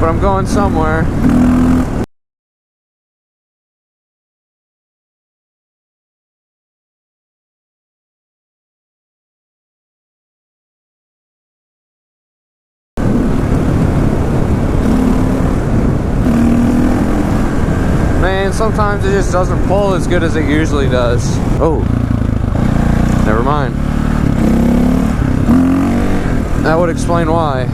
but I'm going somewhere. Man, sometimes it just doesn't pull as good as it usually does. Oh, never mind. That would explain why.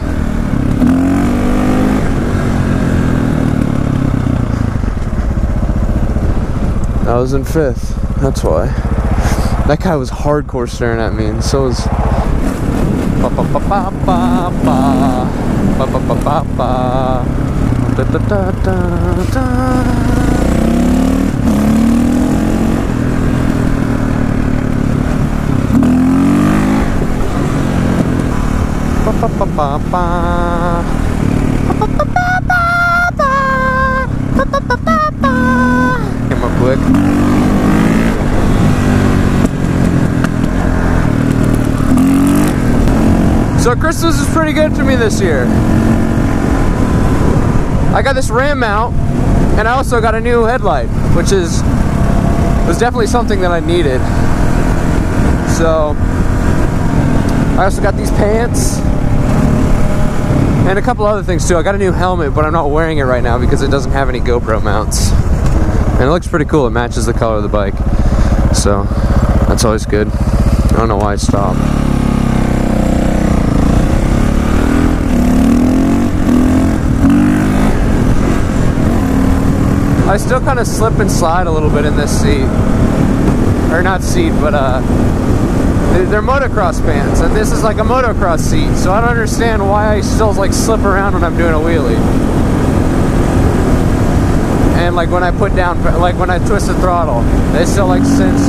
I was in 5th, that's why. That guy was hardcore staring at me, and so was... Came up quick. So Christmas is pretty good to me this year. I got this Ram mount, and I also got a new headlight, which was definitely something that I needed. So I also got these pants and a couple other things too. I got a new helmet, but I'm not wearing it right now because it doesn't have any GoPro mounts. And it looks pretty cool. It matches the color of the bike. So that's always good. I don't know why I stopped. I still kind of slip and slide a little bit in this seat. Or not seat, but they're motocross pants, and this is like a motocross seat, so I don't understand why I still like slip around when I'm doing a wheelie. And like when I put down, like when I twist the throttle, they still like sense,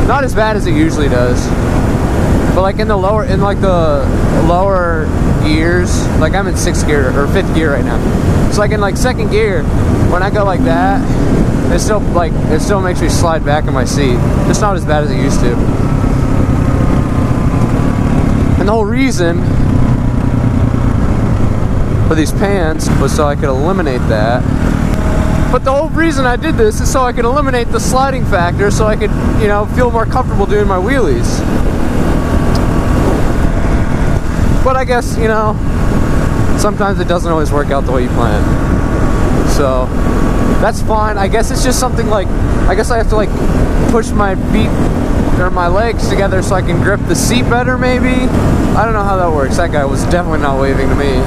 not as bad as it usually does, but like in the lower gears, like I'm in 6th gear or 5th gear right now. It's like in like 2nd gear, when I go like that, it still makes me slide back in my seat. It's not as bad as it used to. And the whole reason for these pants was so I could eliminate that. But the whole reason I did this is so I could eliminate the sliding factor, so I could, you know, feel more comfortable doing my wheelies. But I guess, you know, sometimes it doesn't always work out the way you plan. So that's fine. I guess it's just something like, I guess I have to like push my feet or my legs together so I can grip the seat better, maybe. I don't know how that works. That guy was definitely not waving to me.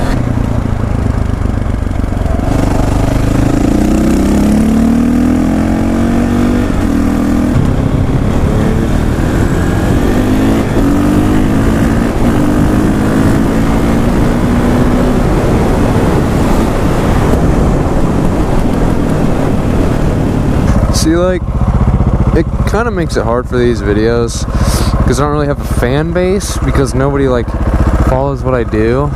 See, like, it kind of makes it hard for these videos because I don't really have a fan base, because nobody like follows what I do.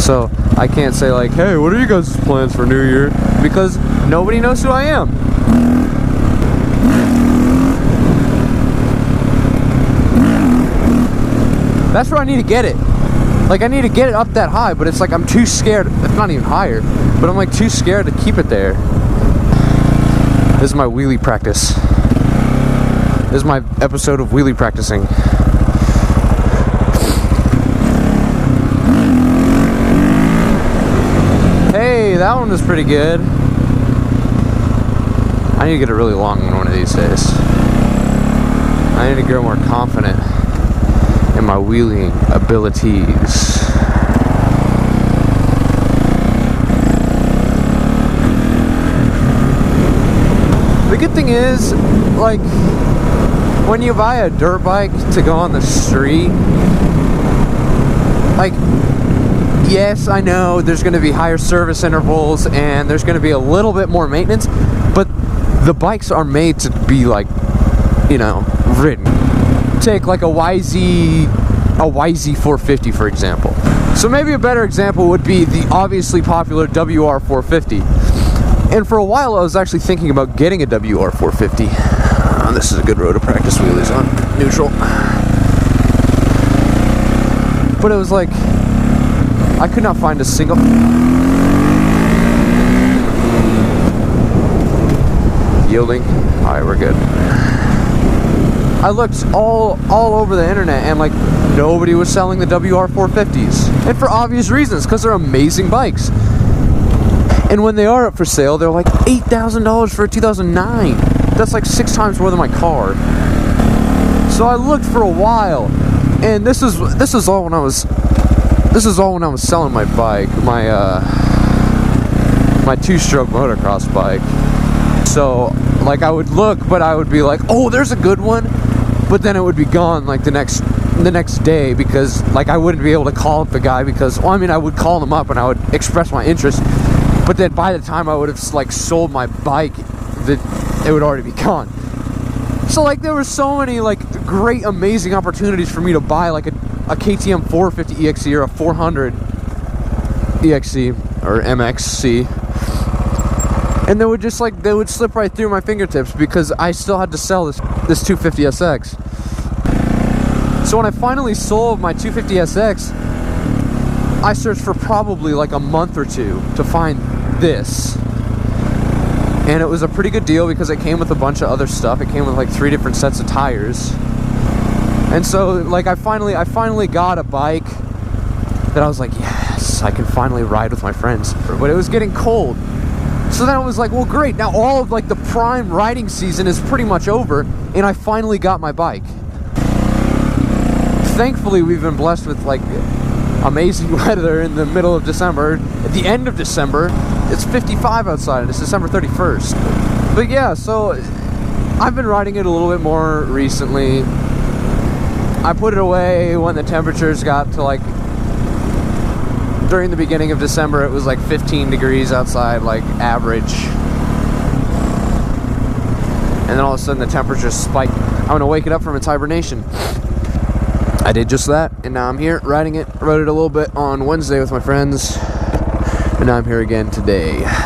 So I can't say like, hey, what are you guys' plans for New Year? Because nobody knows who I am. That's where I need to get it. Like, I need to get it up that high, but it's like I'm too scared. It's not even higher, but I'm like too scared to keep it there. This is my wheelie practice. This is my episode of wheelie practicing. Hey, that one was pretty good. I need to get a really long one of these days. I need to grow more confident in my wheeling abilities. The good thing is, like, when you buy a dirt bike to go on the street, like, yes, I know there's going to be higher service intervals and there's going to be a little bit more maintenance, but the bikes are made to be, like, you know, ridden. Take like a YZ450, for example. So maybe a better example would be the obviously popular WR450. And for a while I was actually thinking about getting a WR450. This is a good road to practice wheelies on, neutral. But it was like, I could not find a single... Yielding. Alright, we're good. I looked all over the internet, and like nobody was selling the WR450s. And for obvious reasons, because they're amazing bikes. And when they are up for sale, they're like $8,000 for a 2009. That's like 6 times more than my car. So I looked for a while, and this is all when I was selling my bike, my 2-stroke motocross bike. So like I would look, but I would be like, oh, there's a good one, but then it would be gone like the next day, because like I wouldn't be able to call up the guy, because, well, I mean, I would call them up and I would express my interest, but then by the time I would have like sold my bike, that it would already be gone. So like there were so many like great, amazing opportunities for me to buy like a KTM 450 EXC or a 400 EXC or MXC, and they would just like, they would slip right through my fingertips because I still had to sell this 250 SX. So when I finally sold my 250 SX, I searched for probably like a month or two to find this. And it was a pretty good deal because it came with a bunch of other stuff. It came with like 3 different sets of tires. And so like I finally got a bike that I was like, yes, I can finally ride with my friends. But it was getting cold. So then I was like, well, great, now all of like the prime riding season is pretty much over, and I finally got my bike. Thankfully, we've been blessed with like amazing weather in the middle of December. At the end of December, it's 55 outside, and it's December 31st. But yeah, so I've been riding it a little bit more recently. I put it away when the temperatures got to like, during the beginning of December, it was like 15 degrees outside, like average. And then all of a sudden the temperature spiked. I'm gonna wake it up from its hibernation. I did just that, and now I'm here riding it. Rode it a little bit on Wednesday with my friends, and now I'm here again today.